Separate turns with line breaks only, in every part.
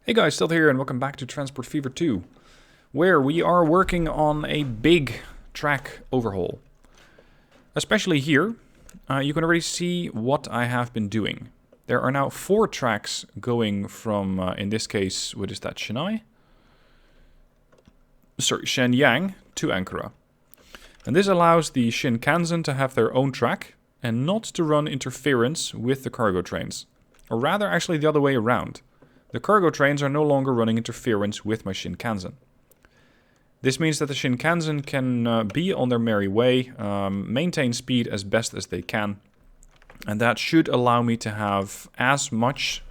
Hey guys, still here and welcome back to Transport Fever 2, where we are working on a big track overhaul. Especially here, you can already see what I have been doing. There are now 4 tracks going from, in this case, what is that, Shenyang to Ankara. And this allows the Shinkansen to have their own track and not to run interference with the cargo trains. Or rather, actually the other way around. The cargo trains are no longer running interference with my Shinkansen. This means that the Shinkansen can be on their merry way, maintain speed as best as they can, and that should allow me to have as much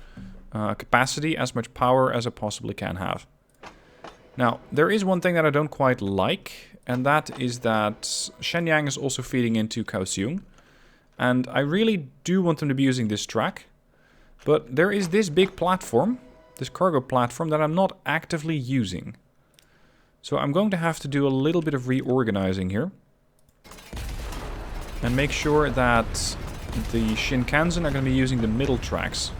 capacity, as much power as I possibly can have. Now, there is one thing that I don't quite like, and that is that Shenyang is also feeding into Kaohsiung, and I really do want them to be using this track, but there is this big platform, this cargo platform, that I'm not actively using. So I'm going to have to do a little bit of reorganizing here. And make sure that the Shinkansen are going to be using the middle tracks.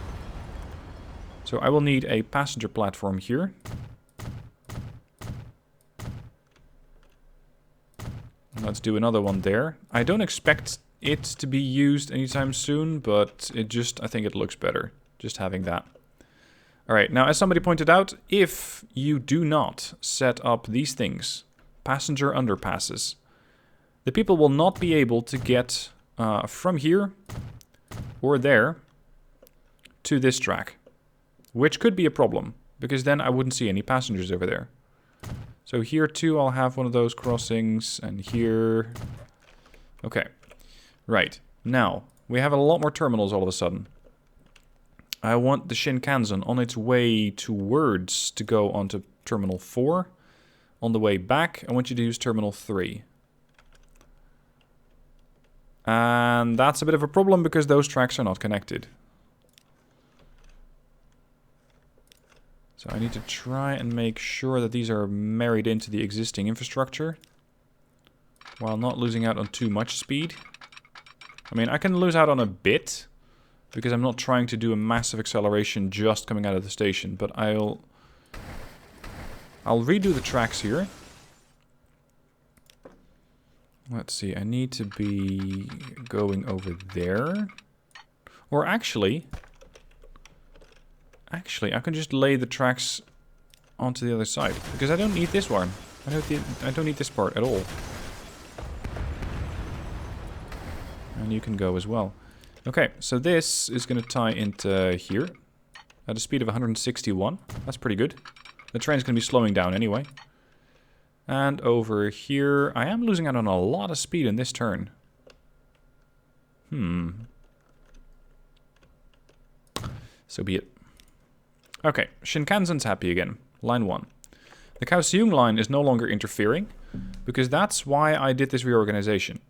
So I will need a passenger platform here. Let's do another one there. I don't expect it to be used anytime soon, but I think it looks better, just having that. Alright, now as somebody pointed out, if you do not set up these things, passenger underpasses, the people will not be able to get from here or there to this track, which could be a problem, because then I wouldn't see any passengers over there. So here too I'll have one of those crossings, and here. Okay, right, now we have a lot more terminals all of a sudden. I want the Shinkansen on its way towards to go onto Terminal 4. On the way back, I want you to use Terminal 3. And that's a bit of a problem because those tracks are not connected. So I need to try and make sure that these are married into the existing infrastructure, while not losing out on too much speed. I mean, I can lose out on a bit, because I'm not trying to do a massive acceleration just coming out of the station, but I'll redo the tracks here. Let's see, I need to be going over there. Or actually, I can just lay the tracks onto the other side, because I don't need this one. I don't need this part at all. And you can go as well. Okay, so this is going to tie into here at a speed of 161. That's pretty good. The train's going to be slowing down anyway. And over here, I am losing out on a lot of speed in this turn. So be it. Okay, Shinkansen's happy again. Line 1. The Kaohsiung line is no longer interfering, because that's why I did this reorganization.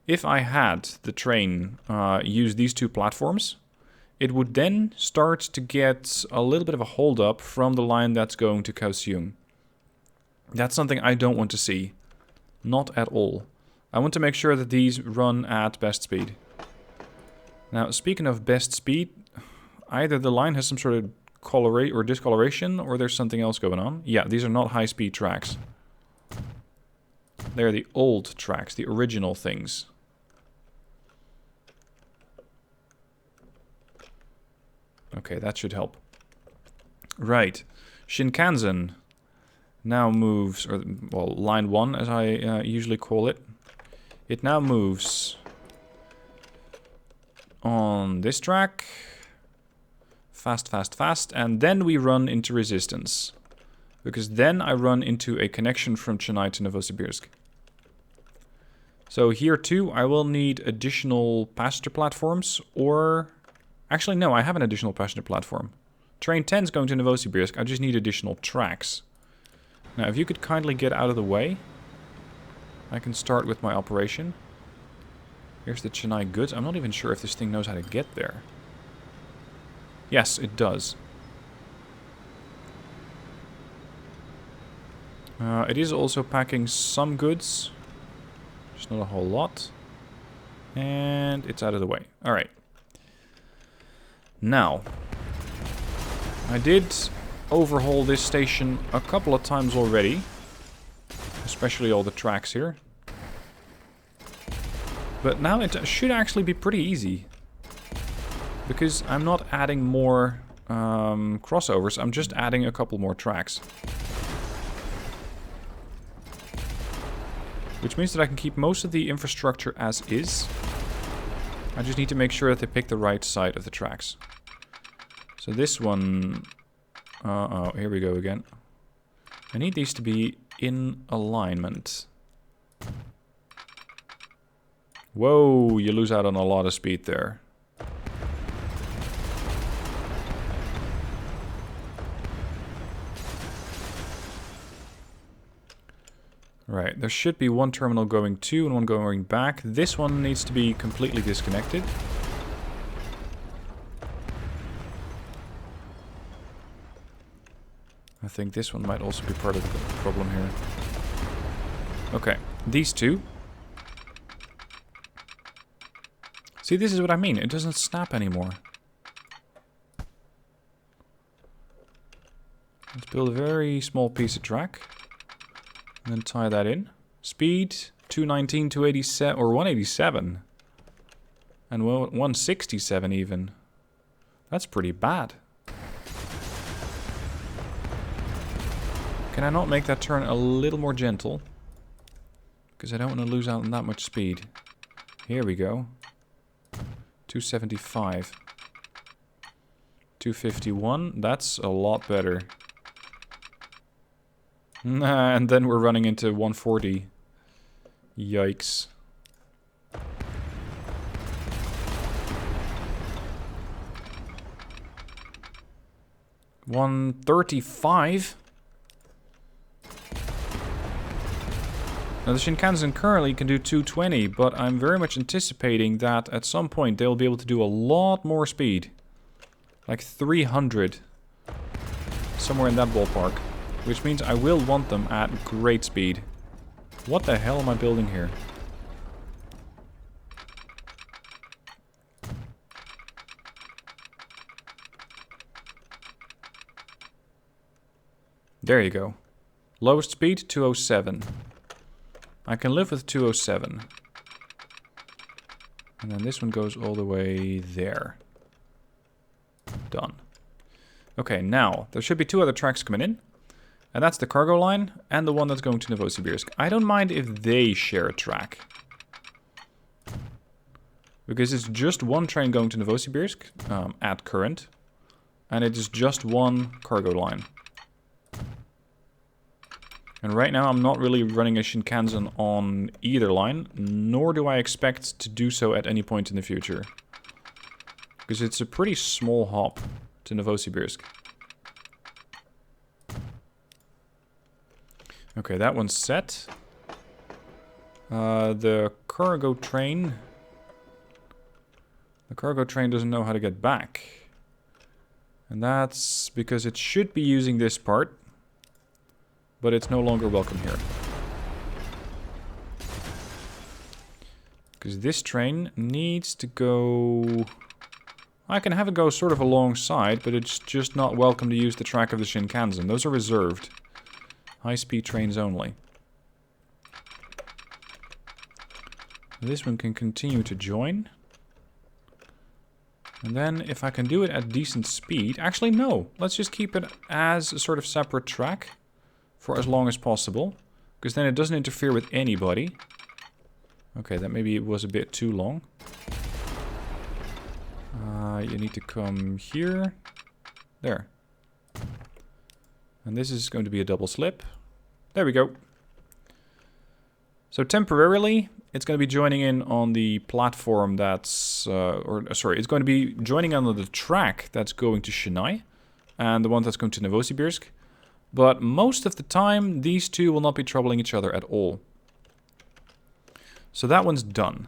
If I had the train use these 2 platforms, it would then start to get a little bit of a hold up from the line that's going to Kaohsiung. That's something I don't want to see. Not at all. I want to make sure that these run at best speed. Now, speaking of best speed, either the line has some sort of colorate or discoloration, or there's something else going on. Yeah, these are not high-speed tracks. They're the old tracks, the original things. Okay, that should help. Right. Shinkansen now moves, or, well, line 1 as I usually call it. It now moves on this track. Fast, fast, fast. And then we run into resistance. Because then I run into a connection from Chennai to Novosibirsk. So here too, I will need additional passenger platforms, or... Actually, no, I have an additional passenger platform. Train 10 is going to Novosibirsk. I just need additional tracks. Now, if you could kindly get out of the way, I can start with my operation. Here's the Chennai goods. I'm not even sure if this thing knows how to get there. Yes, it does. It is also packing some goods. Just not a whole lot. And it's out of the way. Alright. Now, I did overhaul this station a couple of times already. Especially all the tracks here. But now it should actually be pretty easy. Because I'm not adding more crossovers, I'm just adding a couple more tracks. Which means that I can keep most of the infrastructure as is. I just need to make sure that they pick the right side of the tracks. So this one... Uh-oh, here we go again. I need these to be in alignment. Whoa, you lose out on a lot of speed there. Right, there should be one terminal going to and one going back. This one needs to be completely disconnected. I think this one might also be part of the problem here. Okay, these two. See, this is what I mean. It doesn't snap anymore. Let's build a very small piece of track. And then tie that in. Speed, 219, 287, or 187. And 167 even. That's pretty bad. Can I not make that turn a little more gentle? Because I don't want to lose out on that much speed. Here we go. 275. 251. That's a lot better. And then we're running into 140. Yikes. $135. Now the Shinkansen currently can do 220, but I'm very much anticipating that at some point they'll be able to do a lot more speed. Like 300. Somewhere in that ballpark. Which means I will want them at great speed. What the hell am I building here? There you go. Lowest speed, 207. I can live with 207. And then this one goes all the way there. Done. Okay, now, there should be two other tracks coming in. And that's the cargo line and the one that's going to Novosibirsk. I don't mind if they share a track. Because it's just one train going to Novosibirsk at current. And it is just one cargo line. And right now I'm not really running a Shinkansen on either line. Nor do I expect to do so at any point in the future. Because it's a pretty small hop to Novosibirsk. Okay, that one's set. The cargo train... The cargo train doesn't know how to get back. And that's because it should be using this part. But it's no longer welcome here. Because this train needs to go... I can have it go sort of alongside, but it's just not welcome to use the track of the Shinkansen. Those are reserved. High-speed trains only. This one can continue to join. And then if I can do it at decent speed... Actually, no. Let's just keep it as a sort of separate track for as long as possible. Because then it doesn't interfere with anybody. Okay, that maybe was a bit too long. You need to come here. There. And this is going to be a double slip. There we go. So temporarily, it's going to be joining in on the platform that's... it's going to be joining on the track that's going to Chennai. And the one that's going to Novosibirsk. But most of the time, these two will not be troubling each other at all. So that one's done.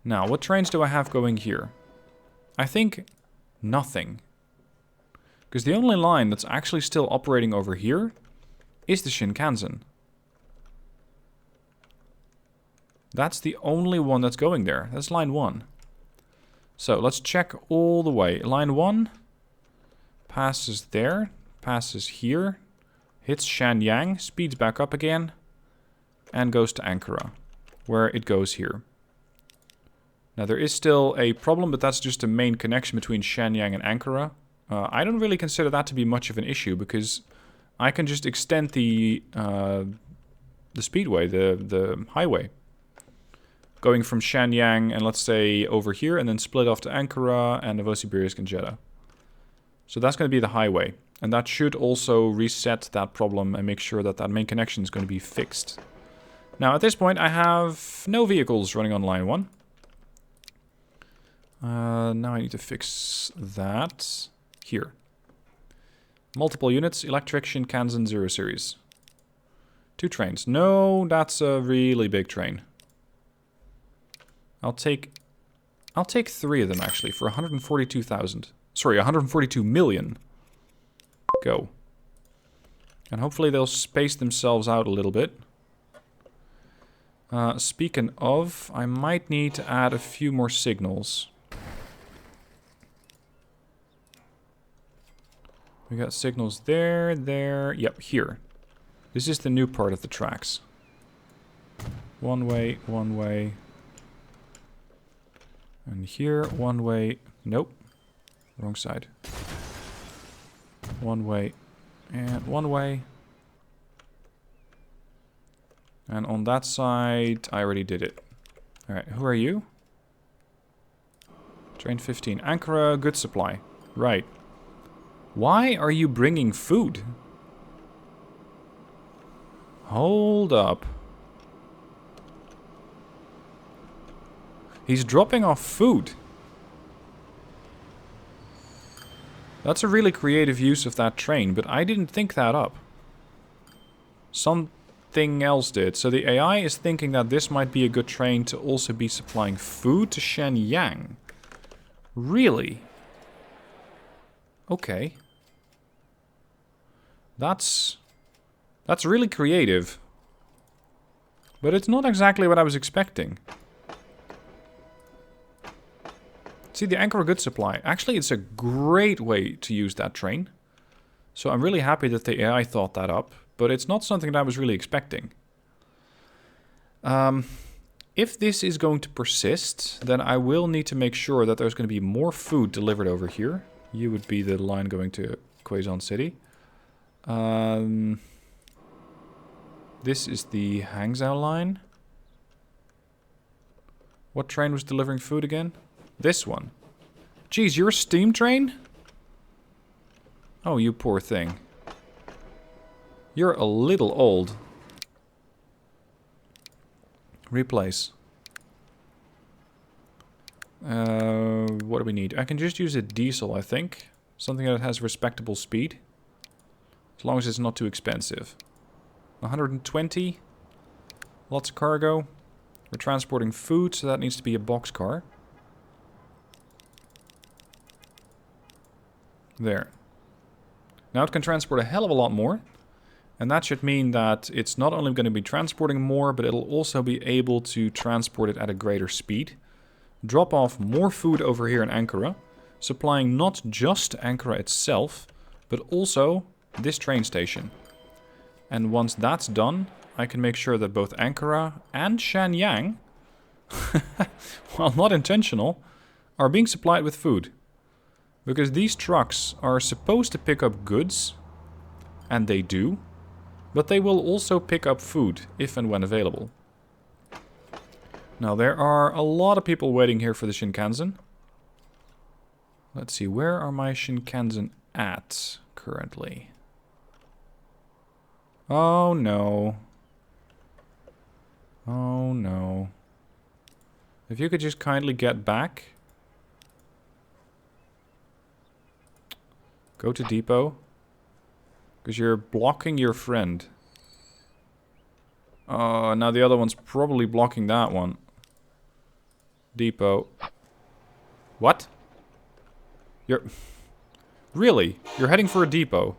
Now, what trains do I have going here? I think nothing. Because the only line that's actually still operating over here is the Shinkansen. That's the only one that's going there. That's line 1. So let's check all the way. Line 1 passes there passes here, hits Shenyang, speeds back up again, and goes to Ankara, where it goes here. Now there is still a problem, but that's just a main connection between Shenyang and Ankara. I don't really consider that to be much of an issue, because I can just extend the speedway, the highway, going from Shenyang and let's say over here, and then split off to Ankara and Novosibirsk and Jeddah. So that's going to be the highway, and that should also reset that problem and make sure that that main connection is going to be fixed. Now at this point I have no vehicles running on line 1. Now I need to fix that here. Multiple units, electric Shinkansen 0 series. 2 trains. No, that's a really big train. I'll take 3 of them actually for 142,000. Sorry, 142 million. Go. And hopefully they'll space themselves out a little bit. Speaking of, I might need to add a few more signals. We got signals there, there, yep, here. This is the new part of the tracks. One way, one way. And here, one way. Nope. Wrong side. One way. And one way. And on that side, I already did it. Alright, who are you? Train 15. Ankara, goods supply. Right. Why are you bringing food? Hold up. He's dropping off food. That's a really creative use of that train, but I didn't think that up. Something else did. So the AI is thinking that this might be a good train to also be supplying food to Shenyang. Really? Okay. That's really creative. But it's not exactly what I was expecting. See, the Ankara goods supply. Actually, it's a great way to use that train. So I'm really happy that the AI thought that up. But it's not something that I was really expecting. If this is going to persist, then I will need to make sure that there's going to be more food delivered over here. You would be the line going to Quezon City. This is the Hangzhou line. What train was delivering food again? This one. Geez, you're a steam train? Oh, you poor thing. You're a little old. Replace. What do we need? I can just use a diesel, I think. Something that has respectable speed. As long as it's not too expensive. 120. Lots of cargo. We're transporting food, so that needs to be a boxcar. There. Now it can transport a hell of a lot more. And that should mean that it's not only going to be transporting more, but it'll also be able to transport it at a greater speed. Drop off more food over here in Ankara, supplying not just Ankara itself, but also this train station. And once that's done, I can make sure that both Ankara and Shenyang, while not intentional, are being supplied with food. Because these trucks are supposed to pick up goods, and they do. But they will also pick up food, if and when available. Now, there are a lot of people waiting here for the Shinkansen. Let's see, where are my Shinkansen at currently? Oh, no. Oh, no. If you could just kindly get back. Go to depot. Because you're blocking your friend. Oh, now the other one's probably blocking that one. Depot. What? You're... Really? You're heading for a depot.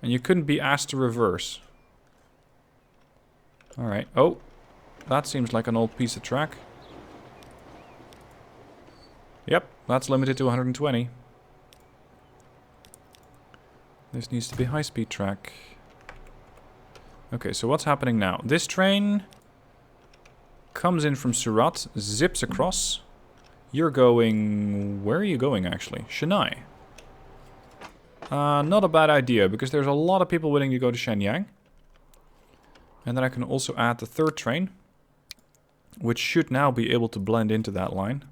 And you couldn't be asked to reverse. Alright. Oh. That seems like an old piece of track. Yep. That's limited to 120. This needs to be high-speed track. Okay, so what's happening now? This train comes in from Surat, zips across. You're going... Where are you going, actually? Chennai. Not a bad idea, because there's a lot of people willing to go to Shenyang. And then I can also add the third train, which should now be able to blend into that line.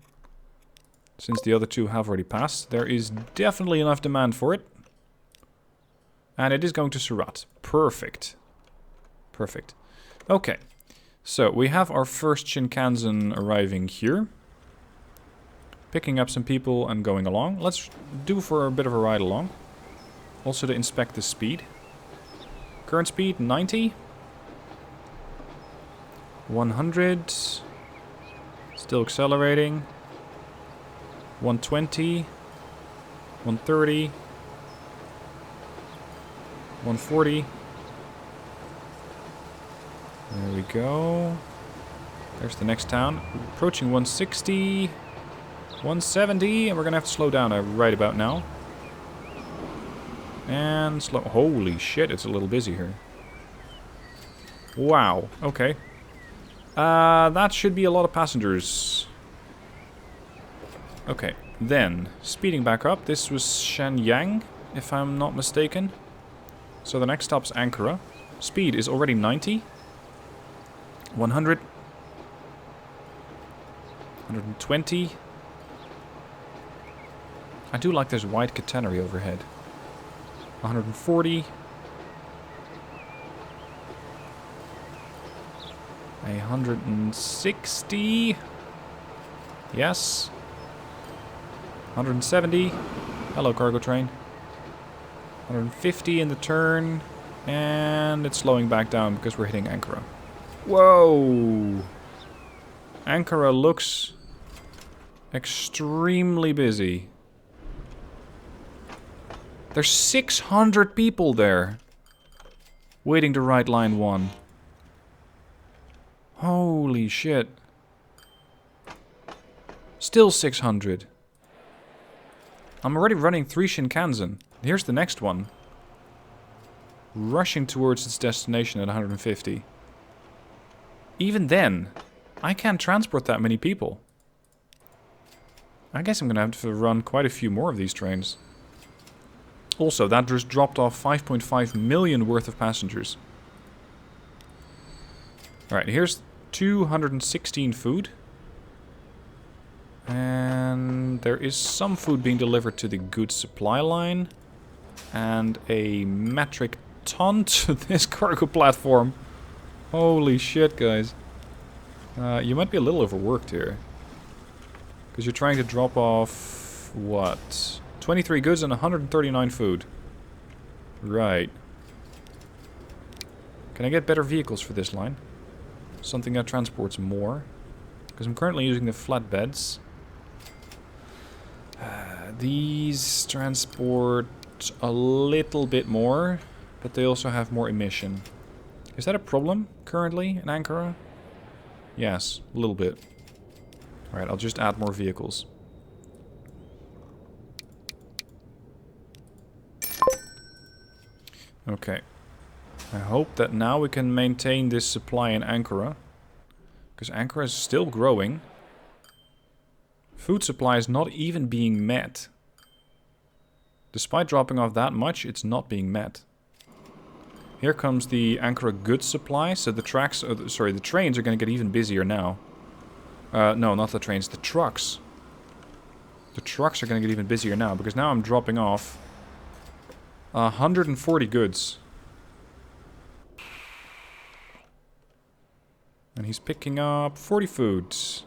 Since the other two have already passed, there is definitely enough demand for it. And it is going to Surat. Perfect. Perfect. Okay. So, we have our first Shinkansen arriving here. Picking up some people and going along. Let's do for a bit of a ride along. Also to inspect the speed. Current speed, 90. 100. Still accelerating. 120. 130. 140. There we go. There's the next town. Approaching 160. 170. And we're going to have to slow down right about now. And slow. Holy shit, it's a little busy here. Wow. Okay. That should be a lot of passengers. Okay. Then, speeding back up. This was Shenyang, if I'm not mistaken. So the next stop's Ankara. Speed is already 90. 100. 120. I do like this white catenary overhead. 140. 160. Yes. 170. Hello, cargo train. 150 in the turn. And it's slowing back down because we're hitting Ankara. Whoa! Ankara looks extremely busy. There's 600 people there waiting to ride line 1. Holy shit. Still 600. I'm already running 3 Shinkansen. Here's the next one. Rushing towards its destination at 150. Even then, I can't transport that many people. I guess I'm gonna have to run quite a few more of these trains. Also, that just dropped off 5.5 million worth of passengers. Alright, here's 216 food. And there is some food being delivered to the goods supply line. And a metric ton to this cargo platform. Holy shit, guys. You might be a little overworked here. Because you're trying to drop off... what? 23 goods and 139 food. Right. Can I get better vehicles for this line? Something that transports more. Because I'm currently using the flatbeds. These transport a little bit more. But they also have more emission. Is that a problem currently in Ankara? Yes, a little bit. Alright, I'll just add more vehicles. Okay. I hope that now we can maintain this supply in Ankara. Because Ankara is still growing. Food supply is not even being met. Despite dropping off that much, it's not being met. Here comes the Ankara goods supply. So the tracks, sorry, the trains are going to get even busier now. No, not the trains, the trucks. The trucks are going to get even busier now because now I'm dropping off 140 goods. And he's picking up 40 foods.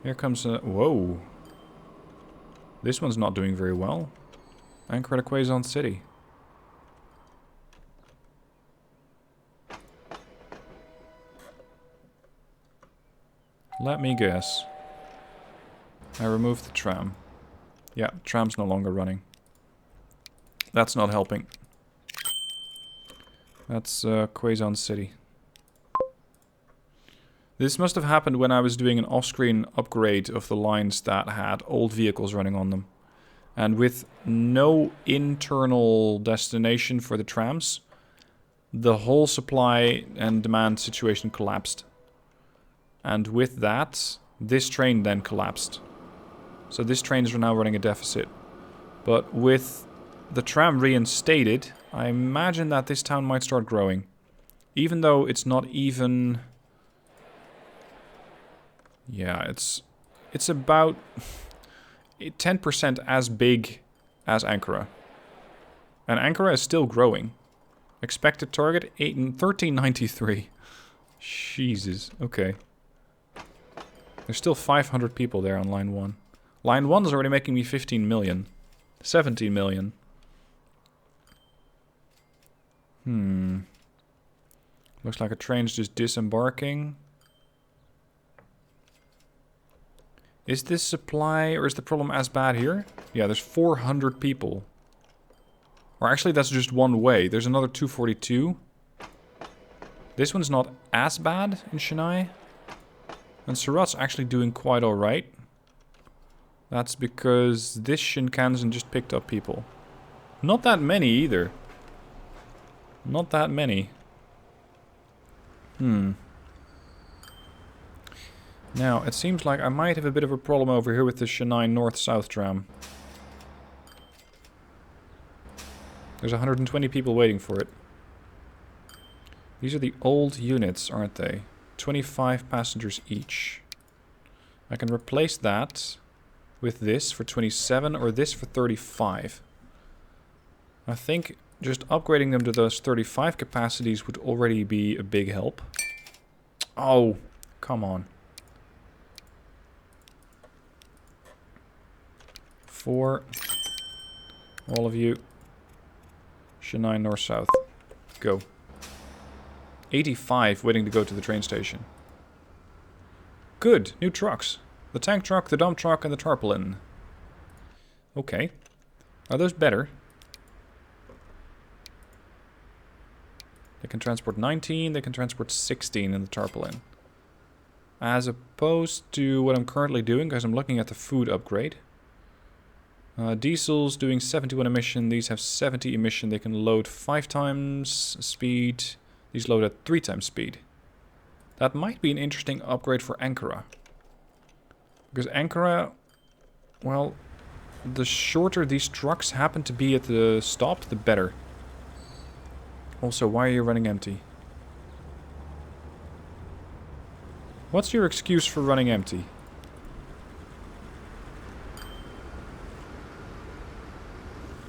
Here comes a... whoa. This one's not doing very well. Ankara to Quezon City. Let me guess. I removed the tram. Yeah, tram's no longer running. That's not helping. That's Quezon City. This must have happened when I was doing an off-screen upgrade of the lines that had old vehicles running on them. And with no internal destination for the trams, the whole supply and demand situation collapsed. And with that, this train then collapsed. So this train is now running a deficit. But with the tram reinstated, I imagine that this town might start growing. Even though it's not even... Yeah, it's about 10% as big as Ankara. And Ankara is still growing. Expected target 1393. Jesus, okay. There's still 500 people there on line 1. Line 1 is already making me 15 million. 17 million. Looks like a train's just disembarking. Is this supply, or is the problem as bad here? Yeah, there's 400 people. Or actually, that's just one way. There's another 242. This one's not as bad in Chennai. And Surat's actually doing quite alright. That's because this Shinkansen just picked up people. Not that many either. Not that many. Now, it seems like I might have a bit of a problem over here with the Chennai North-South tram. There's 120 people waiting for it. These are the old units, aren't they? 25 passengers each. I can replace that with this for 27 or this for 35. I think just upgrading them to those 35 capacities would already be a big help. Oh, come on. 4. All of you. Chennai North-South. Go. 85 waiting to go to the train station. Good, new trucks. The tank truck, the dump truck, and the tarpaulin. Okay. Are those better? They can transport 19, they can transport 16 in the tarpaulin. As opposed to what I'm currently doing, because I'm looking at the food upgrade. Diesel's doing 71 emission, these have 70 emission, they can load 5 times speed. These load at 3 times speed. That might be an interesting upgrade for Ankara. Because Ankara, well, the shorter these trucks happen to be at the stop, the better. Also, why are you running empty? What's your excuse for running empty?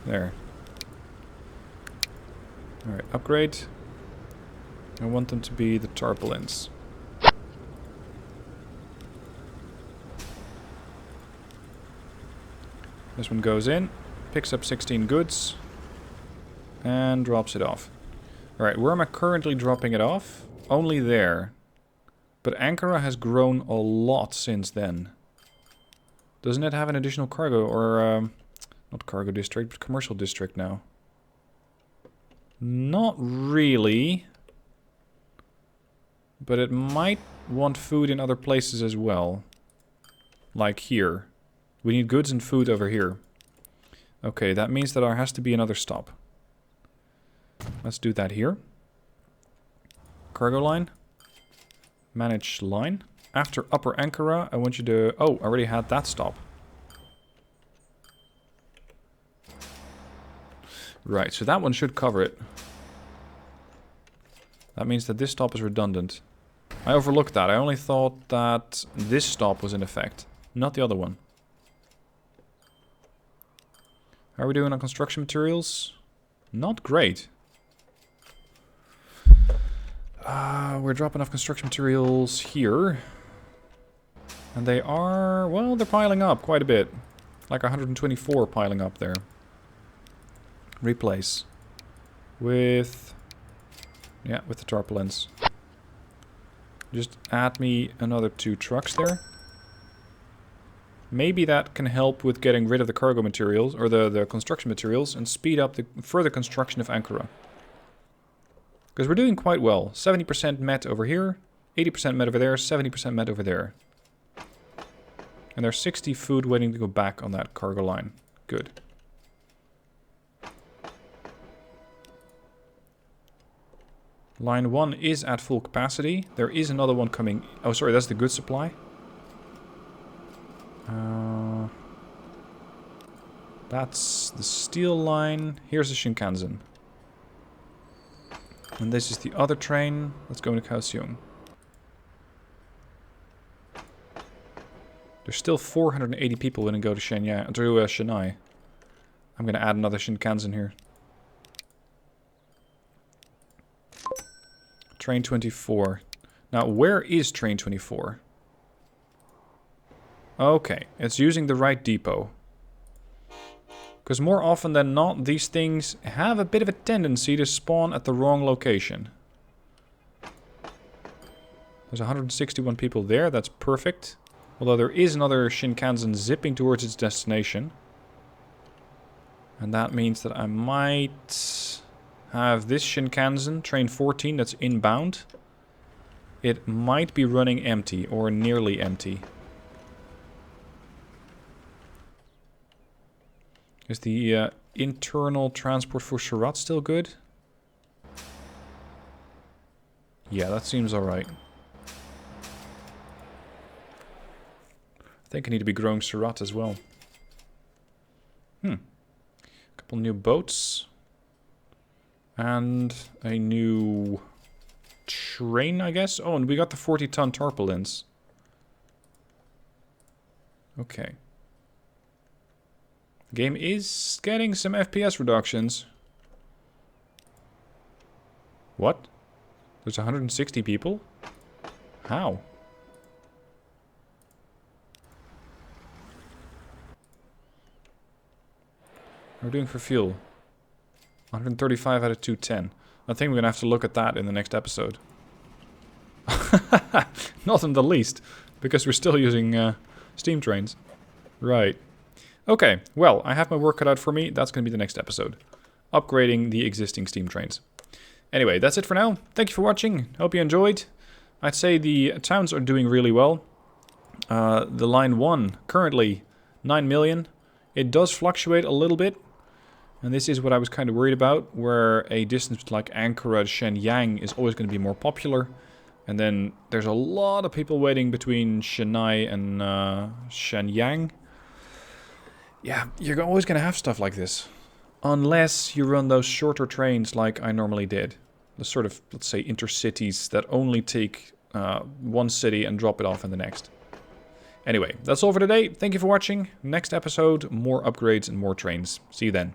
There. Alright, upgrade. I want them to be the tarpaulins. This one goes in, picks up 16 goods, and drops it off. Alright, where am I currently dropping it off? Only there. But Ankara has grown a lot since then. Doesn't it have an additional cargo, or not cargo district, but commercial district now? Not really. But it might want food in other places as well. Like here. We need goods and food over here. Okay, that means that there has to be another stop. Let's do that here. Cargo line. Manage line. After Upper Ankara, I want you to... Oh, I already had that stop. Right, so that one should cover it. That means that this stop is redundant. I overlooked that. I only thought that this stop was in effect, not the other one. How are we doing on construction materials? Not great. We're dropping off construction materials here. And they are... Well, they're piling up quite a bit. Like 124 piling up there. Replace. With... Yeah, with the tarpaulins. Just add me another 2 trucks there. Maybe that can help with getting rid of the cargo materials, or the construction materials, and speed up the further construction of Ankara. Because we're doing quite well. 70% met over here, 80% met over there, 70% met over there. And there's 60 food waiting to go back on that cargo line. Good. Line 1 is at full capacity. There is another one coming. Oh, sorry, that's the goods supply. That's the steel line. Here's the Shinkansen. And this is the other train. Let's go into Kaohsiung. There's still 480 people when I go to Shanghai. I'm going to add another Shinkansen here. Train 24. Now, where is train 24? Okay, it's using the right depot. Because more often than not, these things have a bit of a tendency to spawn at the wrong location. There's 161 people there, that's perfect. Although there is another Shinkansen zipping towards its destination. And that means that I might have this Shinkansen, train 14, that's inbound. It might be running empty, or nearly empty. Is the internal transport for Surat still good? Yeah, that seems alright. I think I need to be growing Surat as well. Couple new boats. And a new train, I guess? Oh, and we got the 40-ton tarpaulins. Okay. The game is getting some FPS reductions. What? There's 160 people? How? What are we doing for fuel? 135 out of 210. I think we're going to have to look at that in the next episode. Not in the least, because we're still using steam trains. Right. Okay, well, I have my work cut out for me. That's going to be the next episode. Upgrading the existing steam trains. Anyway, that's it for now. Thank you for watching. Hope you enjoyed. I'd say the towns are doing really well. The line 1, currently 9 million. It does fluctuate a little bit. And this is what I was kind of worried about, where a distance like Ankara to Shenyang is always going to be more popular. And then there's a lot of people waiting between Chennai and Shenyang. Yeah, you're always going to have stuff like this. Unless you run those shorter trains like I normally did. The sort of, let's say, intercities that only take one city and drop it off in the next. Anyway, that's all for today. Thank you for watching. Next episode, more upgrades and more trains. See you then.